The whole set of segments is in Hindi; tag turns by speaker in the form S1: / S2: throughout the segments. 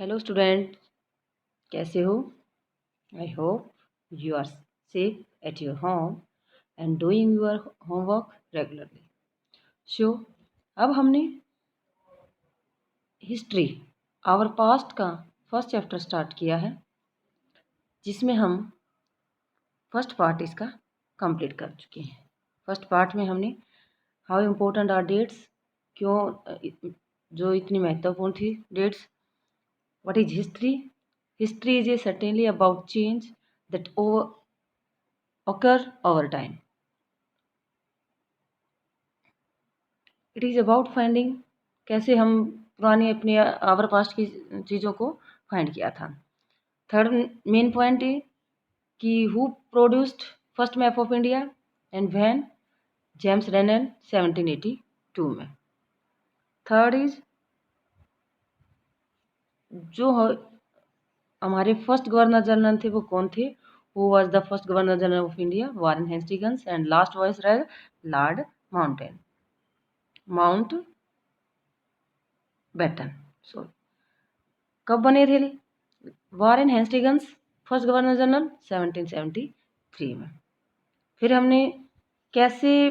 S1: हेलो स्टूडेंट, कैसे हो? I hope you are safe at your home and doing your homework regularly. So अब हमने हिस्ट्री आवर पास्ट का फर्स्ट चैप्टर स्टार्ट किया है, जिसमें हम फर्स्ट पार्ट इसका कंप्लीट कर चुके हैं। फर्स्ट पार्ट में हमने हाउ इम्पोर्टेंट आर डेट्स, क्यों जो इतनी महत्वपूर्ण थी dates, what is history, history is certainly about change that occur over time. It is about finding कैसे हम पुरानी अपनी आवर पास्ट की चीज़ों को फाइंड किया था। थर्ड मेन पॉइंट है कि who produced first map of India and when, James Rennell 1782 में। थर्ड इज जो हमारे फर्स्ट गवर्नर जनरल थे वो कौन थे, who was the first governor general of India, Warren Hastings, and last viceroy Lord Mountbatten. Sorry, कब बने थे Warren Hastings first governor general? 1773 में। फिर हमने कैसे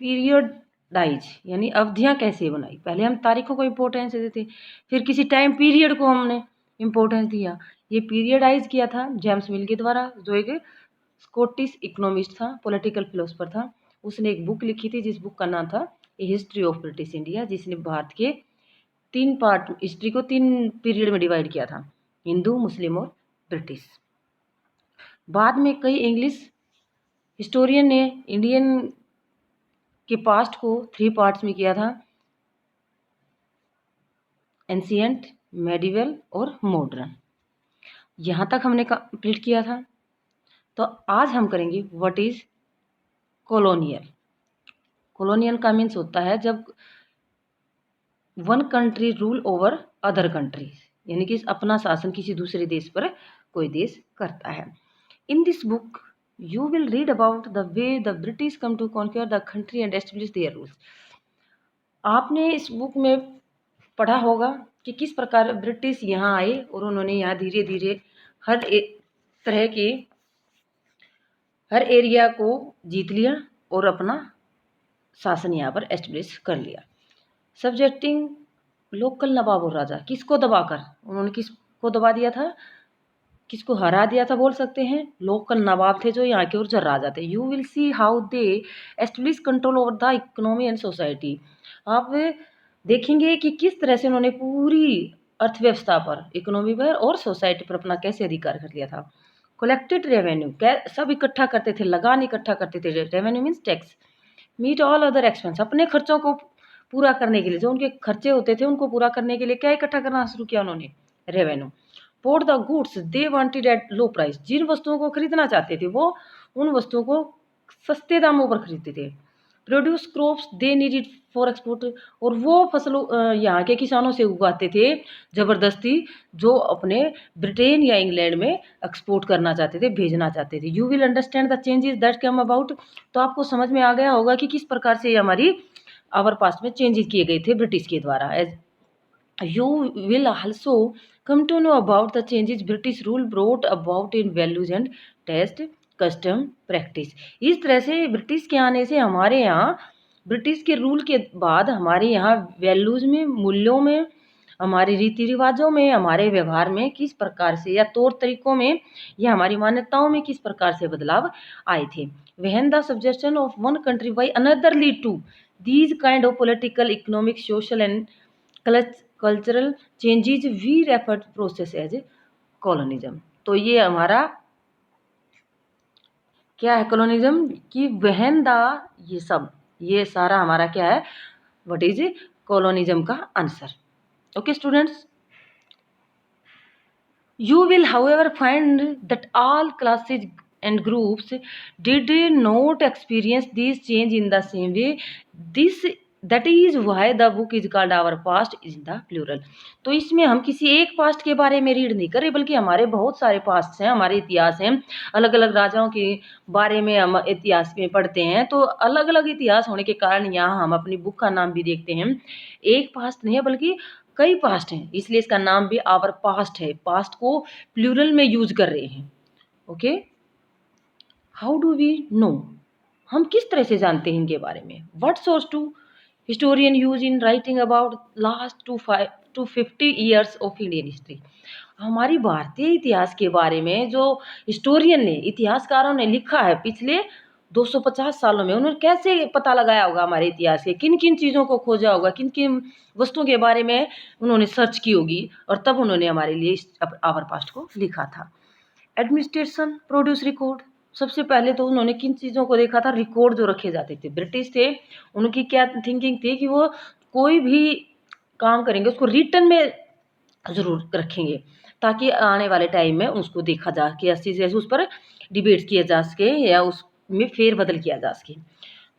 S1: पीरियडाइज यानी अवधियां कैसे बनाई। पहले हम तारीखों को इम्पोर्टेंस देते थे, फिर किसी टाइम पीरियड को हमने इम्पोर्टेंस दिया। ये पीरियडाइज किया था जेम्स मिल के द्वारा, जो एक स्कॉटिश इकोनॉमिस्ट था, पॉलिटिकल फिलोसफर था। उसने एक बुक लिखी थी जिस बुक का नाम था ए हिस्ट्री ऑफ ब्रिटिश इंडिया, जिसने भारत के 3 पार्ट हिस्ट्री को 3 पीरियड में डिवाइड किया था, हिंदू, मुस्लिम और ब्रिटिश। बाद में कई इंग्लिश हिस्टोरियन ने इंडियन के पास्ट को 3 पार्ट्स में किया था, एंशिएंट, मेडिवल और मॉडर्न। यहाँ तक हमने कंप्लीट किया था। तो आज हम करेंगे व्हाट इज कॉलोनियल। कॉलोनियल का मीन्स होता है जब one country rule over other countries, यानी कि अपना शासन किसी दूसरे देश पर कोई देश करता है। In this book you will read about the way the British come to conquer the country and establish their rules. आपने इस बुक में पढ़ा होगा कि किस प्रकार ब्रिटिश यहाँ आए और उन्होंने यहाँ धीरे धीरे हर तरह के हर एरिया को जीत लिया और अपना शासन यहाँ पर एस्टेब्लिश कर लिया। सब्जेक्टिंग लोकल नवाब और राजा, किसको दबाकर उन्होंने किसको दबा दिया था, किसको हरा दिया था बोल सकते हैं, लोकल नवाब थे जो यहाँ के और राजा थे। You will see how they establish control over the economy and society. आप देखेंगे कि किस तरह से उन्होंने पूरी अर्थव्यवस्था पर, इकोनॉमी पर और सोसाइटी पर अपना कैसे अधिकार कर लिया था। कलेक्टेड रेवेन्यू, सब इकट्ठा करते थे, लगान इकट्ठा करते थे। Revenue means tax. Meet all other expense, अपने खर्चों को पूरा करने के लिए, जो उनके खर्चे होते थे उनको पूरा करने के लिए क्या इकट्ठा करना शुरू किया उन्होंने, revenue. Port the goods they wanted at low price, जिन वस्तुओं को खरीदना चाहते थे वो उन वस्तुओं को सस्ते दामों पर खरीदते थे। Produce crops they needed for export, और वो फसलों यहाँ के किसानों से उगाते थे ज़बरदस्ती, जो अपने ब्रिटेन या इंग्लैंड में एक्सपोर्ट करना चाहते थे, भेजना चाहते थे। You will understand the changes that come about, तो आपको समझ में आ गया होगा कि किस प्रकार से हमारी आवर पास्ट में चेंजेस किए गए थे ब्रिटिश के द्वारा। As you will also come to know about the changes British rule brought about in values and taste, custom, practice। इस तरह से ब्रिटिश के आने से हमारे यहाँ, ब्रिटिश के रूल के बाद हमारे यहाँ वैल्यूज़ में, मूल्यों में, हमारे रीति रिवाजों में, हमारे व्यवहार में किस प्रकार से या तौर तरीकों में या हमारी मान्यताओं में किस प्रकार से बदलाव आए थे। When the subjection of one country by another lead to these kind of political, economic, social and cultural changes we refer process as colonialism. तो ये हमारा क्या है, कॉलोनिज्म की वहन द, ये सारा हमारा क्या है, व्हाट इज कॉलोनिज्म का answer. Okay students, you will however find that all classes and groups did not experience this change in the same way. That is why the book is called our past is the plural। तो इसमें हम किसी एक पास्ट के बारे में रीड नहीं कर रहे, बल्कि हमारे बहुत सारे पास्ट हैं, हमारे इतिहास हैं, अलग अलग राजाओं के बारे में हम इतिहास में पढ़ते हैं। तो अलग अलग इतिहास होने के कारण यहाँ हम अपनी बुक का नाम भी देखते हैं, एक पास्ट नहीं है बल्कि कई पास्ट हैं, इसलिए इसका नाम भी आवर पास्ट है। पास्ट को प्लूरल में यूज कर रहे हैं। Okay, how do we know, हम किस तरह से जानते हैं इनके बारे में। What source do historian use in writing about last two 50 years of Indian history. हमारी भारतीय इतिहास के बारे में जो हिस्टोरियन ने, इतिहासकारों ने लिखा है पिछले 250 सालों में, उन्होंने कैसे पता लगाया होगा हमारे इतिहास के, किन किन चीज़ों को खोजा होगा, किन किन वस्तुओं के बारे में उन्होंने सर्च की होगी, और तब उन्होंने हमारे लिए आवर पास्ट को लिखा था। एडमिनिस्ट्रेशन प्रोड्यूस रिकॉर्ड, सबसे पहले तो उन्होंने किन चीज़ों को देखा था, रिकॉर्ड जो रखे जाते थे। ब्रिटिश थे, उनकी क्या थिंकिंग थी कि वो कोई भी काम करेंगे उसको रिटर्न में ज़रूर रखेंगे, ताकि आने वाले टाइम में उसको देखा जा सके, अच्छी से उस पर डिबेट किया जा सके या उसमें फेरबदल किया जा सके।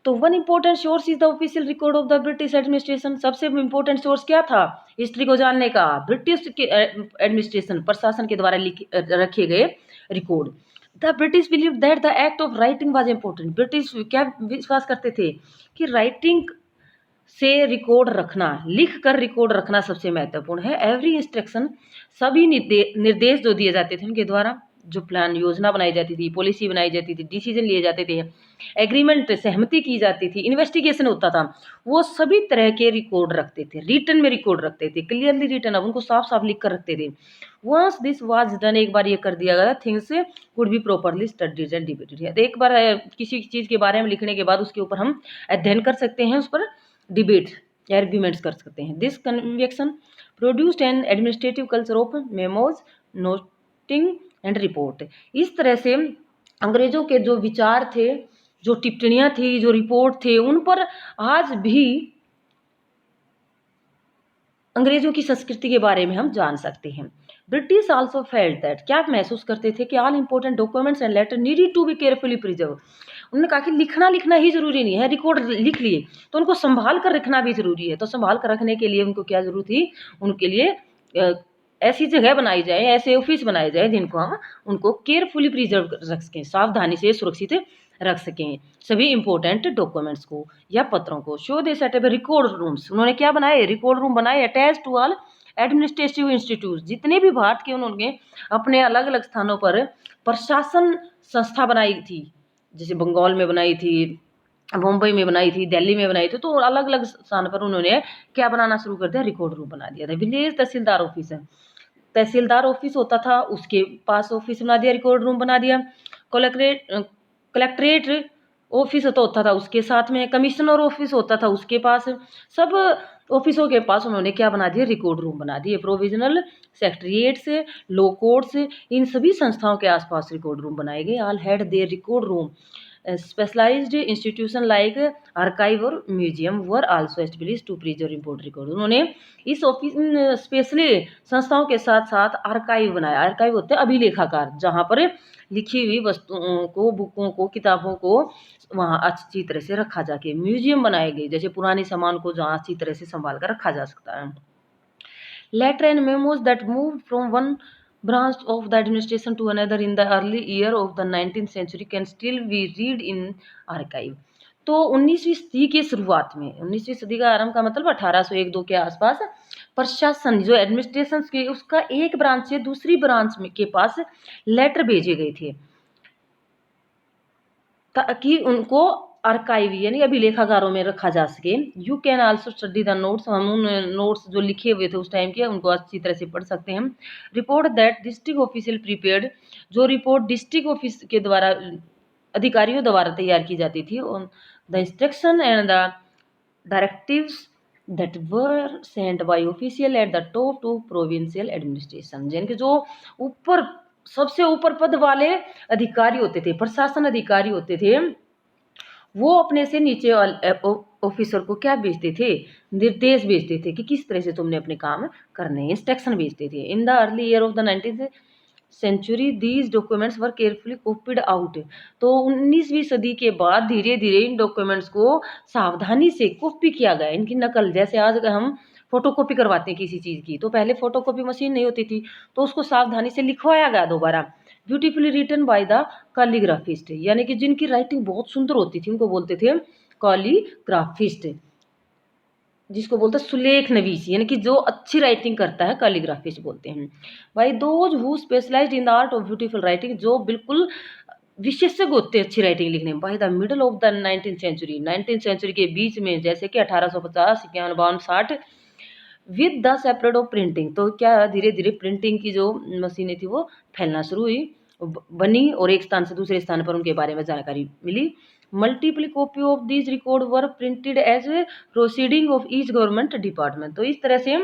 S1: तो one important source is the official record of the British administration. सबसे इम्पोर्टेंट सोर्स क्या था हिस्ट्री को जानने का, ब्रिटिश के एडमिनिस्ट्रेशन, प्रशासन के द्वारा रखे गए record. The British believe that the act of writing was important. British क्या विश्वास करते थे कि राइटिंग से रिकॉर्ड रखना, लिख कर रिकॉर्ड रखना सबसे महत्वपूर्ण है। एवरी इंस्ट्रक्शन, सभी निर्देश जो दिए जाते थे उनके द्वारा, जो प्लान योजना बनाई जाती थी, पॉलिसी बनाई जाती थी, डिसीजन लिए जाते थे, एग्रीमेंट सहमति की जाती थी, इन्वेस्टिगेशन होता था, वो सभी तरह के रिकॉर्ड रखते थे, रिटर्न में रिकॉर्ड रखते थे, क्लियरली रिटर्न, अब उनको साफ साफ लिख कर रखते थे। वंस दिस वाज डन, एक बार ये कर दिया गया, things could be properly studied and debated. तो एक बार किसी चीज़ के बारे में लिखने के बाद उसके ऊपर हम अध्ययन कर सकते हैं, उस पर डिबेट या आर्ग्यूमेंट्स कर सकते हैं। This conviction produced N administrative culture of memos, noting and report. इस तरह से अंग्रेजों के जो विचार थे, जो टिप्पणियां थी, जो रिपोर्ट थे, उन पर आज भी अंग्रेजों की संस्कृति के बारे में हम जान सकते हैं। ब्रिटिश आल्सो फेल्ट दैट, क्या महसूस करते थे कि all important documents and letter needed to be carefully preserve. उन्होंने कहा कि लिखना ही जरूरी नहीं है, रिकॉर्ड लिख लिए तो उनको संभाल कर रखना भी जरूरी है। तो संभाल कर रखने के लिए उनको क्या जरूरत थी, उनके लिए ऐसी जगह बनाई जाए, ऐसे ऑफिस बनाए जाए जिनको हम उनको केयरफुली प्रिजर्व रख सकें, सावधानी से सुरक्षित रख सकें सभी इंपॉर्टेंट डॉक्यूमेंट्स को या पत्रों को। So they set up record rooms, उन्होंने क्या बनाए, रिकॉर्ड रूम बनाए, attach to all administrative institute, जितने भी भारत के उन्होंने अपने अलग अलग स्थानों पर प्रशासन संस्था बनाई थी, जैसे बंगाल में बनाई थी, मुंबई में बनाई थी, दिल्ली में बनाई थी, तो अलग अलग स्थान पर उन्होंने क्या बनाना शुरू कर दिया, रिकॉर्ड रूम बना दिया था। विलेज तहसीलदार ऑफिस है, तहसीलदार ऑफिस होता था, उसके पास ऑफिस बना दिया, रिकॉर्ड रूम बना दिया। कलेक्ट्रेट ऑफिस होता था, उसके साथ में कमिश्नर ऑफिस होता था, उसके पास, सब ऑफिसों के पास उन्होंने क्या बना दिया, रिकॉर्ड रूम बना दिए। प्रोविजनल सेक्रेटरिएट्स, लॉ कोर्ट्स, इन सभी संस्थाओं के आसपास रिकॉर्ड रूम बनाए गए। All had their record room. Specialised institution like archive और museum were also established to preserve important record. उन्होंने इस ऑफिस स्पेशली संस्थाओं के साथ साथ आर्काइव बनाया। आर्काइव होते हैं अभिलेखागार, जहाँ पर लिखी हुई वस्तुओं को, बुकों को, किताबों को वहाँ अच्छी तरह से रखा जाके। म्यूजियम बनाए गए, जैसे पुराने सामान को जहाँ अच्छी तरह से संभाल कर रखा जा सकता है। Letter and memos that move from one branch of the administration to another in the early year of the 19th century can still be read in archive। तो 19वीं सदी के शुरुआत में, 19वीं सदी का आरंभ का मतलब 1801-2 के आसपास, प्रशासन जो एडमिनिस्ट्रेशन के, उसका एक ब्रांच से दूसरी ब्रांच के पास लेटर भेजे गए थे ताकि उनको आर्काइव यानी अभिलेखागारों में रखा जा सके। You can also study the notes, हम उन नोट्स जो लिखे हुए थे उस टाइम के, उनको अच्छी तरह से पढ़ सकते हैं। Report that district official prepared, जो रिपोर्ट डिस्ट्रिक्ट ऑफिस के द्वारा, अधिकारियों द्वारा तैयार की जाती थी। The instruction and the directives that were sent by official at the top to provincial administration, जिनके जो ऊपर, सबसे ऊपर पद वाले अधिकारी होते थे, प्रशासन अधिकारी होते थे, वो अपने से नीचे ऑफिसर को क्या भेजते थे, निर्देश भेजते थे कि किस तरह से तुमने अपने काम करने, इंस्ट्रक्शन भेजते थे। In the early year of the 19th century these documents were carefully copied out. तो 19वीं सदी के बाद धीरे धीरे इन डॉक्यूमेंट्स को सावधानी से कॉपी किया गया, इनकी नकल। जैसे आज हम फोटोकॉपी करवाते हैं किसी चीज़ की, तो पहले फोटोकॉपी मशीन नहीं होती थी, तो उसको सावधानी से लिखवाया गया दोबारा। ब्यूटीफुली रिटन बाय द कॉलीग्राफिस्ट, यानी कि जिनकी राइटिंग बहुत सुंदर होती थी उनको बोलते थे कॉलीग्राफिस्ट। जिसको बोलते हैं सुलेख नवीस, यानी कि जो अच्छी राइटिंग करता है, कैलीग्राफिस्ट बोलते हैं। भाई those who specialized in the art of beautiful writing, जो बिल्कुल विशेषज्ञ होते हैं अच्छी राइटिंग लिखने में। By the middle of the 19th century, 19th century के बीच में, जैसे कि 1850, 51, 52, 60, with the separate of printing, तो क्या धीरे धीरे प्रिंटिंग की जो मशीनें थी वो फैलना शुरू हुई, बनी, और एक स्थान से दूसरे स्थान पर उनके बारे में जानकारी मिली। Multiple copy of this record were printed as proceeding of each government department, तो इस तरह से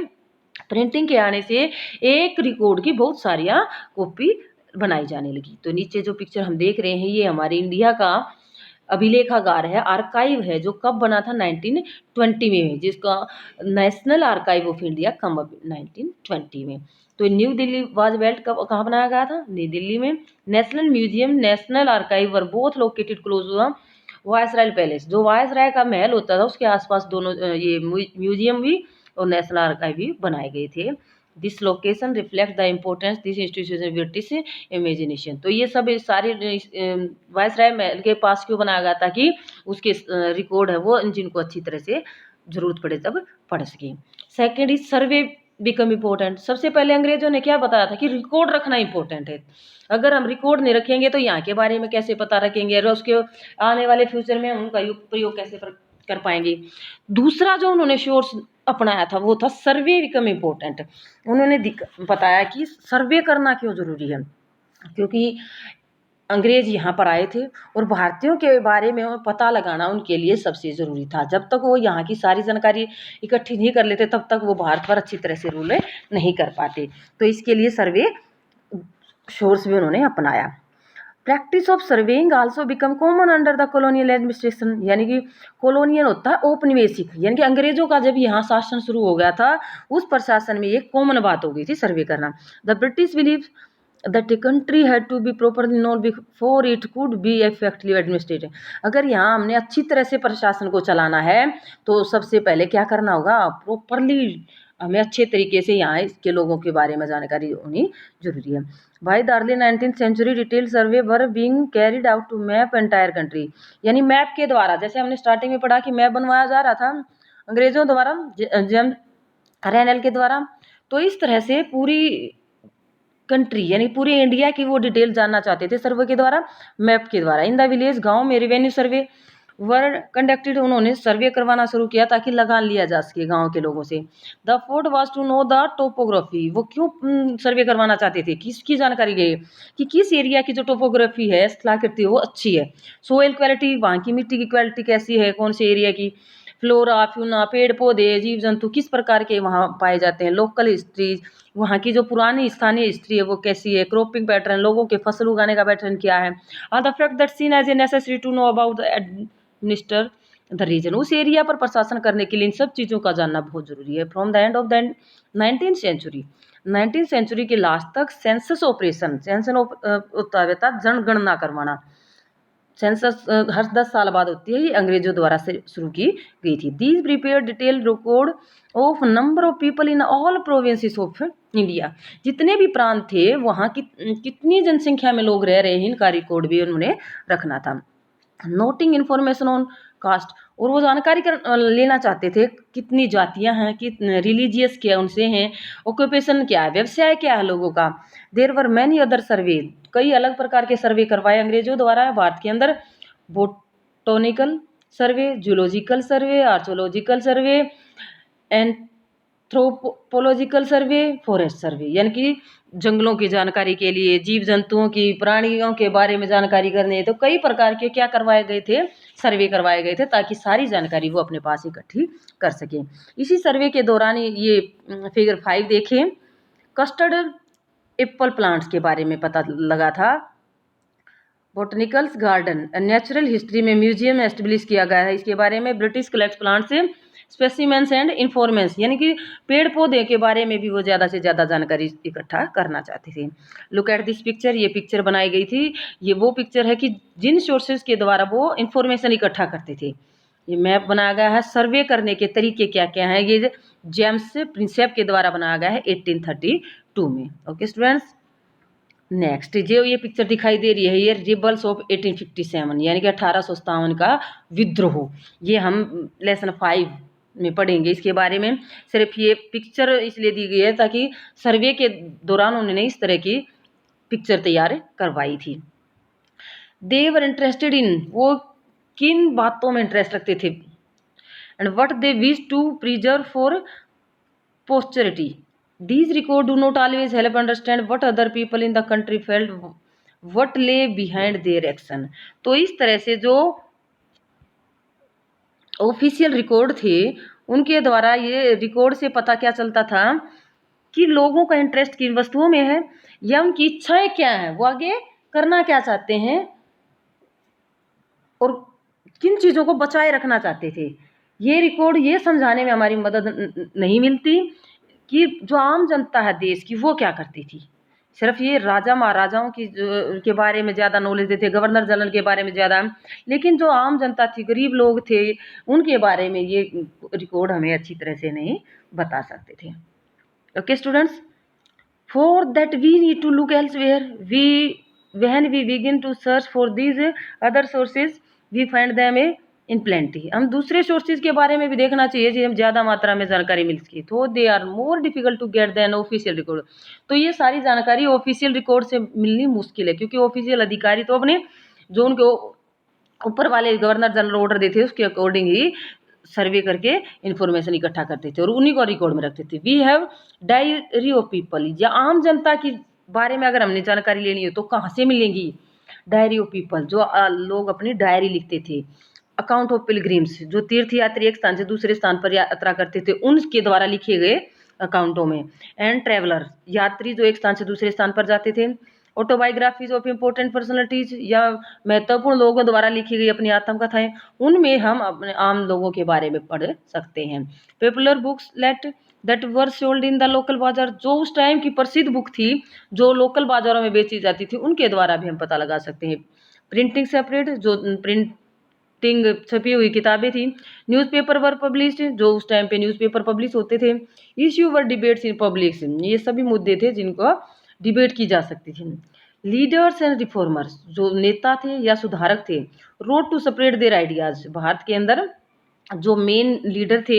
S1: प्रिंटिंग के आने से एक रिकॉर्ड की बहुत सारियाँ कॉपी बनाई जाने लगी। तो नीचे जो पिक्चर हम देख रहे हैं ये हमारे इंडिया का अभिलेखागार है, आर्काइव है, जो कब बना था 1920 में, जिसका नेशनल आर्काइव ऑफ इंडिया कम 1920 में। तो न्यू दिल्ली वाज वेल्ट कहाँ बनाया गया था? नई दिल्ली में। National museum, national archive were both located close viceroy palace, जो वायसराय का महल होता था उसके आसपास दोनों ये म्यूजियम भी और नेशनल आर्काइव भी बनाए गए थे। This location reflect the importance this institution British imagination, तो ये सब सारे वायसराय महल के पास क्यों बनाया गया था कि उसके रिकॉर्ड है वो जिनको अच्छी तरह से जरूरत पड़े तब पढ़ सके। Second is survey become important, सबसे पहले अंग्रेजों ने क्या बताया था कि रिकॉर्ड रखना इंपॉर्टेंट है। अगर हम रिकॉर्ड नहीं रखेंगे तो यहाँ के बारे में कैसे पता रखेंगे, और उसके आने वाले फ्यूचर में हम उनका प्रयोग कैसे कर पाएंगे। दूसरा जो उन्होंने सोर्स अपनाया था वो था सर्वे बिकम इम्पोर्टेंट। उन्होंने बताया कि सर्वे करना क्यों जरूरी है, क्योंकि अंग्रेज यहाँ पर आए थे और भारतीयों के बारे में पता लगाना उनके लिए सबसे ज़रूरी था। जब तक वो यहाँ की सारी जानकारी इकट्ठी नहीं कर लेते तब तक वो भारत पर अच्छी तरह से रूल नहीं कर पाते। तो इसके लिए सर्वे सोर्स भी उन्होंने अपनाया। Practice of surveying also become common under the colonial administration, यानी कि कॉलोनियल होता है औपनिवेशिक, यानी कि अंग्रेजों का जब यहाँ शासन शुरू हो गया था उस प्रशासन में एक कॉमन बात हो गई थी सर्वे करना। The British believe that the country had to be properly known before it could be effectively administrated। अगर यहाँ हमने अच्छी तरह से प्रशासन को चलाना है तो सबसे पहले क्या करना होगा, प्रॉपरली हमें अच्छे तरीके से यहाँ इसके लोगों के बारे में जानकारी होनी जरूरी है। By the early 19th century detail survey were being carried out to map entire country, यानी मैप के द्वारा, जैसे हमने स्टार्टिंग में पढ़ा कि मैप बनवाया जा रहा था अंग्रेजों द्वारा, जेम्स रेनल के द्वारा। तो इस तरह से पूरी कंट्री यानी पूरे इंडिया की वो डिटेल जानना चाहते थे सर्वे के द्वारा, मैप के द्वारा। इन द विलेज, गांव में रिवेन्यू सर्वे वर कंडक्टेड, उन्होंने सर्वे करवाना शुरू किया ताकि लगान लिया जा सके गांव के लोगों से। The fourth was to know the topography, वो क्यों सर्वे करवाना चाहते थे, किसकी जानकारी गई कि किस एरिया की जो टोपोग्राफी है, स्थलाकृति वो अच्छी है। सोइल क्वालिटी, वहाँ की मिट्टी की क्वालिटी कैसी है, कौन से एरिया की, फ्लोरा फ्यूना, पेड़ पौधे, जीव जंतु किस प्रकार के वहाँ पाए जाते हैं, लोकल हिस्ट्री, वहाँ की जो पुरानी स्थानीय हिस्ट्री है वो कैसी है, क्रॉपिंग पैटर्न, लोगों के फसल उगाने का पैटर्न क्या है, और the fact that seen as a necessary to know about the administer the region, उस एरिया पर प्रशासन करने के लिए इन सब चीज़ों का जानना बहुत जरूरी है। From the end of the 19th century, 19th century के लास्ट तक सेंसस ऑपरेशन, सेंसन होता रहता जनगणना करवाना, सेंसस हर 10 साल बाद होती है, ये अंग्रेजों द्वारा से शुरू की गई थी। These prepare detail record of number of people in all provinces of India, जितने भी प्रांत थे वहाँ की कितनी जनसंख्या में लोग रह रहे हैं इनका रिकॉर्ड भी उन्होंने रखना था। नोटिंग इन्फॉर्मेशन ऑन कास्ट, और वो जानकारी लेना चाहते थे कितनी जातियां हैं, कि रिलीजियस क्या उनसे हैं, ऑक्यूपेशन क्या है, व्यवसाय क्या है लोगों का। देयर वर मैनी अदर सर्वे, कई अलग प्रकार के सर्वे करवाए अंग्रेजों द्वारा भारत के अंदर। बोटोनिकल सर्वे, जूलॉजिकल सर्वे, आर्चोलॉजिकल सर्वे, एंथ्रोपोलॉजिकल सर्वे, फॉरेस्ट सर्वे, यानी कि जंगलों की जानकारी के लिए, जीव जंतुओं की, प्राणियों के बारे में जानकारी करने, तो कई प्रकार के क्या करवाए गए थे, सर्वे करवाए गए थे ताकि सारी जानकारी वो अपने पास इकट्ठी कर सकें। इसी सर्वे के दौरान ये फिगर 5 देखें, कस्टर्ड एप्पल प्लांट्स के बारे में पता लगा था। बोटनिकल्स गार्डन, नेचुरल हिस्ट्री में म्यूजियम एस्टेब्लिश किया गया है इसके बारे में। ब्रिटिश कलेक्ट प्लांट से स्पेसिमेंस एंड इन्फॉर्मेंस, यानी कि पेड़ पौधे के बारे में भी वो ज़्यादा से ज़्यादा जानकारी इकट्ठा करना चाहते थे। लुक एट दिस पिक्चर, ये पिक्चर बनाई गई थी, ये वो पिक्चर है कि जिन सोर्सेज के द्वारा वो इन्फॉर्मेशन इकट्ठा करते थे। ये मैप बनाया गया है, सर्वे करने के तरीके क्या क्या हैं, ये जेम्स प्रिंसेप के द्वारा बनाया गया है 1832 में। ओके स्टूडेंट्स, नेक्स्ट जो ये पिक्चर दिखाई दे रही है ये रिबल्स ऑफ 1857, यानी कि 1857 का विद्रोह। ये हम लेसन 5 में पढ़ेंगे इसके बारे में। सिर्फ ये पिक्चर इसलिए दी गई है ताकि सर्वे के दौरान उन्होंने इस तरह की पिक्चर तैयार करवाई थी। दे वर इंटरेस्टेड इन, वो किन बातों में इंटरेस्ट रखते थे, and what they wish to preserve for posterity. These records do not always help understand what other people in the country felt, what lay behind their action. तो इस तरह से जो ऑफिशियल रिकॉर्ड थे उनके द्वारा ये रिकॉर्ड से पता क्या चलता था कि लोगों का इंटरेस्ट किन वस्तुओं में है या उनकी इच्छाएं क्या हैं, वो आगे करना क्या चाहते हैं और किन चीज़ों को बचाए रखना चाहते थे। ये रिकॉर्ड ये समझाने में हमारी मदद नहीं मिलती कि जो आम जनता है देश की वो क्या करती थी। सिर्फ ये राजा महाराजाओं की के बारे में ज़्यादा नॉलेज देते, गवर्नर जनरल के बारे में ज़्यादा, लेकिन जो आम जनता थी, गरीब लोग थे, उनके बारे में ये रिकॉर्ड हमें अच्छी तरह से नहीं बता सकते थे। Okay students, for that we need to look elsewhere, when we begin to search for these other sources we find them in plenty. हम दूसरे सोर्सेज के बारे में भी देखना चाहिए जिन्हें ज़्यादा मात्रा में जानकारी मिल सके, तो they are more difficult to get than official record. तो ये सारी जानकारी ऑफिशियल रिकॉर्ड से मिलनी मुश्किल है, क्योंकि ऑफिशियल अधिकारी तो अपने जो उनके ऊपर वाले गवर्नर जनरल ऑर्डर देते उसके अकॉर्डिंग ही सर्वे करके इन्फॉर्मेशन इकट्ठा करते थे और उन्हीं को रिकॉर्ड में रखते थे। We have diary of people, या आम जनता की बारे में अगर हमने जानकारी लेनी हो तो कहाँ से मिलेंगी? डायरी ऑफ पीपल, जो लोग अपनी डायरी लिखते थे। अकाउंट ऑफ पिलग्रिम्स, जो तीर्थ यात्री एक स्थान से दूसरे स्थान पर यात्रा करते थे उनके द्वारा लिखे गए अकाउंटों में। एंड ट्रेवलर, यात्री जो एक स्थान से दूसरे स्थान पर जाते थे। ऑटोबायोग्राफीज ऑफ इम्पोर्टेंट पर्सनैलिटीज, या महत्वपूर्ण लोगों द्वारा लिखी गई अपनी आत्मकथाएं, उनमें हम अपने आम लोगों के बारे में पढ़ सकते हैं। Popular books that were sold in the local बाजार, जो उस टाइम की प्रसिद्ध बुक थी जो लोकल बाजारों में बेची जाती थी, उनके द्वारा भी हम पता लगा सकते हैं। प्रिंटिंग सेपरेट, जो प्रिंटिंग छपी हुई किताबें थी। न्यूज़पेपर वर पब्लिश्ड, जो उस टाइम पे न्यूज़पेपर पब्लिश होते थे। Issue were debates in public, ये सभी मुद्दे थे जिनको डिबेट की जा सकती थी। लीडर्स एंड रिफॉर्मर्स, जो नेता थे या सुधारक थे। Road to separate their ideas, Bharat के अंदर जो मेन लीडर थे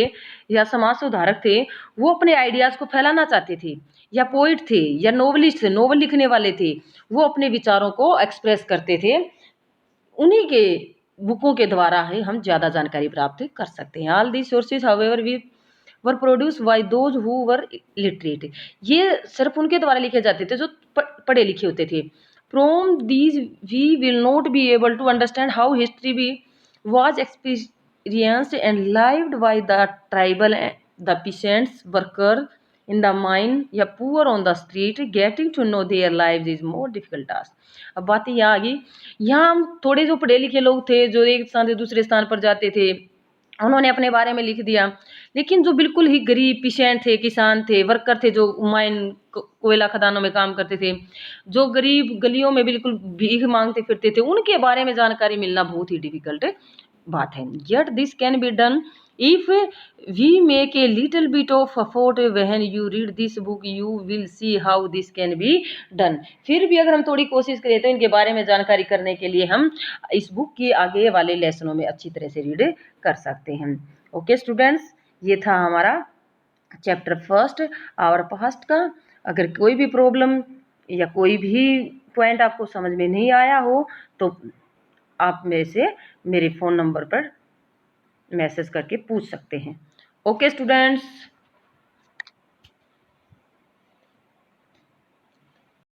S1: या समाज सुधारक थे वो अपने आइडियाज़ को फैलाना चाहते थे, या पोइट थे या नोवेलिस्ट थे, नोवेल लिखने वाले थे, वो अपने विचारों को एक्सप्रेस करते थे। उन्हीं के बुकों के द्वारा ही हम ज़्यादा जानकारी प्राप्त कर सकते हैं। All the sources however we were produced by those who were literate, ये सिर्फ उनके द्वारा लिखे जाते थे जो पढ़े लिखे होते थे। From these we will not be able to understand how history be was experienced and lived by the tribal, the peasants, worker in the mine या poor on the street. Getting to know their lives is more difficult task. अब बात यहाँ आ गई, यहाँ हम थोड़े जो पढ़े लिखे लोग थे जो एक स्थान से दूसरे स्थान पर जाते थे उन्होंने अपने बारे में लिख दिया, लेकिन जो बिल्कुल ही गरीब पिशेंट थे, किसान थे, वर्कर थे, जो माइन कोयला खदानों में काम करते थे, जो गरीब गलियों में बिल्कुल भीख मांगते फिरते थे, उनके बारे में जानकारी मिलना बहुत ही डिफिकल्ट बात है। Yet this can be done if we make a little bit of effort. When you read this book you will see how this can be done. फिर भी अगर हम थोड़ी कोशिश करें तो इनके बारे में जानकारी करने के लिए हम इस बुक के आगे वाले लेसनों में अच्छी तरह से रीड कर सकते हैं। ओके स्टूडेंट्स, ये था हमारा चैप्टर फर्स्ट आवर पास्ट का। अगर कोई भी प्रॉब्लम या कोई भी पॉइंट आपको समझ में नहीं आया हो तो आप मेरे से मेरे फ़ोन नंबर पर मैसेज करके पूछ सकते हैं। Okay students.